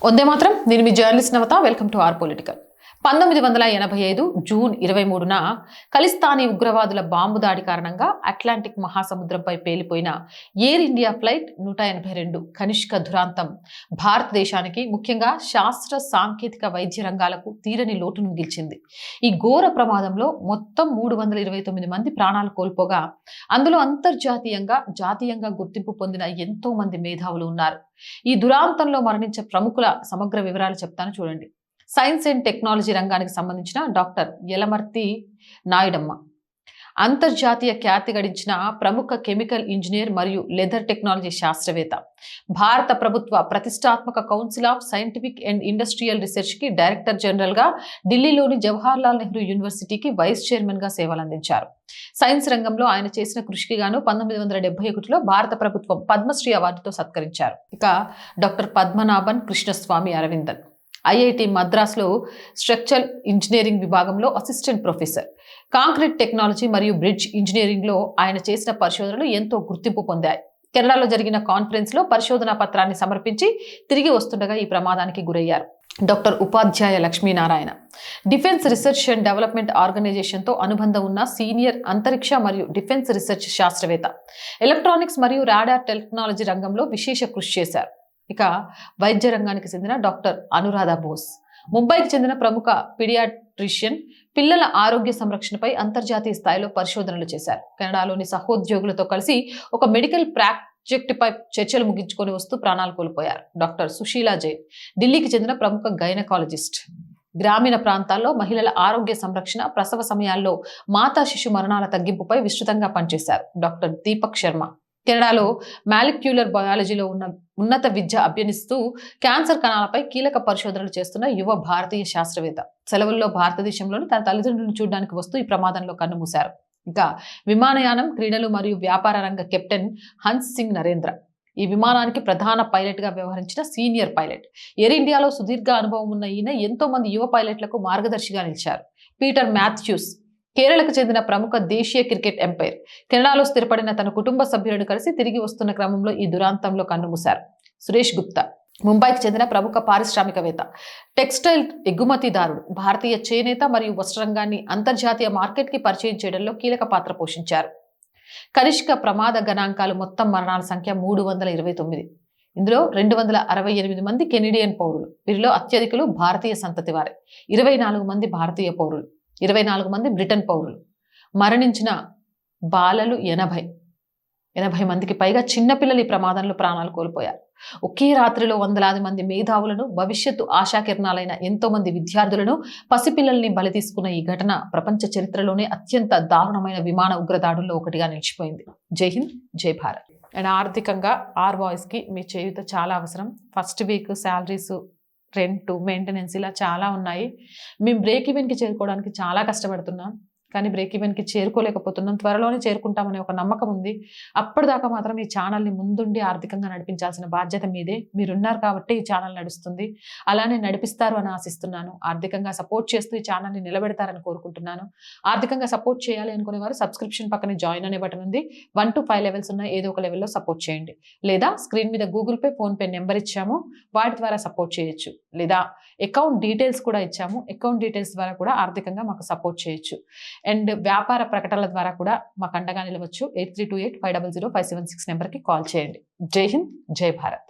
వందే మాత్రం. నేను మీ journalist Navata. Welcome to our political. 1985 June 23న ఖలిస్తానీ ఉగ్రవాదుల బాంబు దాడి కారణంగా అట్లాంటిక్ మహాసముద్రంపై పేలిపోయిన ఎయిర్ ఇండియా ఫ్లైట్ 182 కనిష్క దురాంతం భారతదేశానికి, ముఖ్యంగా శాస్త్ర సాంకేతిక వైద్య రంగాలకు తీరని లోటును మిగిల్చింది. ఈ ఘోర ప్రమాదంలో మొత్తం 329 మంది ప్రాణాలు కోల్పోగా, అందులో అంతర్జాతీయంగా జాతీయంగా గుర్తింపు పొందిన ఎంతో మంది మేధావులు ఉన్నారు. ఈ దురాంతంలో మరణించిన ప్రముఖుల సమగ్ర వివరాలు చెప్తాను చూడండి. సైన్స్ అండ్ టెక్నాలజీ రంగానికి సంబంధించిన డాక్టర్ యలమర్తి నాయుడమ్మ, అంతర్జాతీయ ఖ్యాతి గడించిన ప్రముఖ కెమికల్ ఇంజనీర్ మరియు లెదర్ టెక్నాలజీ శాస్త్రవేత్త, భారత ప్రభుత్వ ప్రతిష్టాత్మక council of scientific and industrial research కి డైరెక్టర్ జనరల్ గా, ఢిల్లీలోని జవహర్లాల్ నెహ్రూ యూనివర్సిటీకి వైస్ చైర్మన్ గా సేవలందించారు. సైన్స్ రంగంలో ఆయన చేసిన కృషికి గాను 1971లో భారత ప్రభుత్వం పద్మశ్రీ అవార్డుతో సత్కరించారు. ఇక డాక్టర్ పద్మనాభన్ కృష్ణస్వామి అరవిందన్, ఐఐటి మద్రాస్లో స్ట్రక్చరల్ ఇంజనీరింగ్ విభాగంలో అసిస్టెంట్ ప్రొఫెసర్, కాంక్రీట్ టెక్నాలజీ మరియు బ్రిడ్జ్ ఇంజనీరింగ్లో ఆయన చేసిన పరిశోధనలు ఎంతో గుర్తింపు పొందాయి. కెనడాలో జరిగిన కాన్ఫరెన్స్ లో పరిశోధనా పత్రాన్ని సమర్పించి తిరిగి వస్తుండగా ఈ ప్రమాదానికి గురయ్యారు. Doctor Upadhyaya Lakshminarayana, defence research and development ఆర్గనైజేషన్తో అనుబంధం ఉన్న సీనియర్ అంతరిక్ష మరియు డిఫెన్స్ రీసెర్చ్ శాస్త్రవేత్త, ఎలక్ట్రానిక్స్ మరియు రాడార్ టెక్నాలజీ రంగంలో విశేష కృషి చేశారు. ఇక వైద్య రంగానికి చెందిన డాక్టర్ అనురాధ బోస్, ముంబైకి చెందిన ప్రముఖ పీడియాట్రిషియన్, పిల్లల ఆరోగ్య సంరక్షణపై అంతర్జాతీయ స్థాయిలో పరిశోధనలు చేశారు. కెనడాలోని సహోద్యోగులతో కలిసి ఒక మెడికల్ ప్రాజెక్టుపై చర్చలు ముగించుకొని వస్తూ ప్రాణాలు కోల్పోయారు. డాక్టర్ సుశీలా జైన్, ఢిల్లీకి చెందిన ప్రముఖ గైనకాలజిస్ట్, గ్రామీణ ప్రాంతాల్లో మహిళల ఆరోగ్య సంరక్షణ, ప్రసవ సమయాల్లో మాతా శిశు మరణాల తగ్గింపుపై విస్తృతంగా పనిచేశారు. డాక్టర్ దీపక్ శర్మ, కెనడాలో మాలిక్యులర్ బయాలజీలో ఉన్నత విద్య అభ్యసిస్తూ క్యాన్సర్ కణాలపై కీలక పరిశోధనలు చేస్తున్న యువ భారతీయ శాస్త్రవేత్త, సెలవుల్లో భారతదేశంలోని తన తల్లిదండ్రులను చూడడానికి వస్తూ ఈ ప్రమాదంలో కన్నుమూశారు. ఇంకా విమానయానం, క్రీడలు మరియు వ్యాపార రంగ కెప్టెన్ హన్స్ సింగ్ నరేంద్ర, ఈ విమానానికి ప్రధాన పైలట్ గా వ్యవహరించిన సీనియర్ పైలట్. ఎయిర్ ఇండియాలో సుదీర్ఘ అనుభవం ఉన్న ఈయన ఎంతో మంది యువ పైలట్లకు మార్గదర్శిగా నిలిచారు. పీటర్ మాథ్యూస్, కేరళకు చెందిన ప్రముఖ దేశీయ క్రికెట్ ఎంపైర్, కెనడాలో స్థిరపడిన తన కుటుంబ సభ్యులను కలిసి తిరిగి వస్తున్న క్రమంలో ఈ దురాంతంలో కన్నుమూశారు. సురేష్ గుప్తా, ముంబైకి చెందిన ప్రముఖ పారిశ్రామికవేత్త, టెక్స్టైల్ ఎగుమతిదారుడు, భారతీయ చేనేత మరియు వస్త్ర రంగాన్ని అంతర్జాతీయ మార్కెట్కి పరిచయం చేయడంలో కీలక పాత్ర పోషించారు. కనిష్క ప్రమాద గణాంకాలు మొత్తం మరణాల సంఖ్య 329. ఇందులో 268 మంది కెనడియన్ పౌరులు, వీరిలో అత్యధికులు భారతీయ సంతతి వారే. 24 మంది భారతీయ పౌరులు, 24 మంది బ్రిటన్ పౌరులు. మరణించిన బాలలు 80 మందికి పైగా చిన్నపిల్లలు ఈ ప్రమాదంలో ప్రాణాలు కోల్పోయారు. ఒకే రాత్రిలో వందలాది మంది మేధావులను, భవిష్యత్తు ఆశాకిరణాలైన ఎంతో మంది విద్యార్థులను, పసిపిల్లల్ని బలి తీసుకున్న ఈ ఘటన ప్రపంచ చరిత్రలోనే అత్యంత దారుణమైన విమాన ఉగ్రదాడుల్లో ఒకటిగా నిలిచిపోయింది. జై హింద్, జై భారత్. అండ్ ఆర్థికంగా ఆర్ బాయ్స్కి మీ చేయూత చాలా అవసరం. First week salaries, rent, maintenance ఇలా చాలా ఉన్నాయి. మేము బ్రేక్ ఈవెన్కి చేరుకోవడానికి చాలా కష్టపడుతున్నాం, కానీ బ్రేక్ ఈవెన్కి చేరుకోలేకపోతున్నాం. త్వరలోనే చేరుకుంటామనే ఒక నమ్మకం ఉంది. అప్పటిదాకా మాత్రం ఈ ఛానల్ని ముందుండి ఆర్థికంగా నడిపించాల్సిన బాధ్యత మీదే. మీరున్నారు కాబట్టి ఈ ఛానల్ నడుస్తుంది. అలానే నడిపిస్తారు అని ఆశిస్తున్నాను. ఆర్థికంగా సపోర్ట్ చేస్తూ ఈ ఛానల్ని నిలబెడతారని కోరుకుంటున్నాను. ఆర్థికంగా సపోర్ట్ చేయాలి అనుకునేవారు సబ్స్క్రిప్షన్ పక్కనే జాయిన్ అనే బటన్ ఉంది. 1 to 5 లెవెల్స్ ఉన్న ఏదో ఒక లెవెల్లో సపోర్ట్ చేయండి. లేదా స్క్రీన్ మీద Google pay, phone pay number ఇచ్చాము, వాటి ద్వారా సపోర్ట్ చేయొచ్చు. లేదా అకౌంట్ డీటెయిల్స్ కూడా ఇచ్చాము, అకౌంట్ డీటెయిల్స్ ద్వారా కూడా ఆర్థికంగా మాకు సపోర్ట్ చేయొచ్చు. అండ్ వ్యాపార ప్రకటనల ద్వారా కూడా మాకు అండగా నిలవచ్చు. 8328 500 576 నెంబర్కి కాల్ చేయండి. జై హింద్, జై భారత్.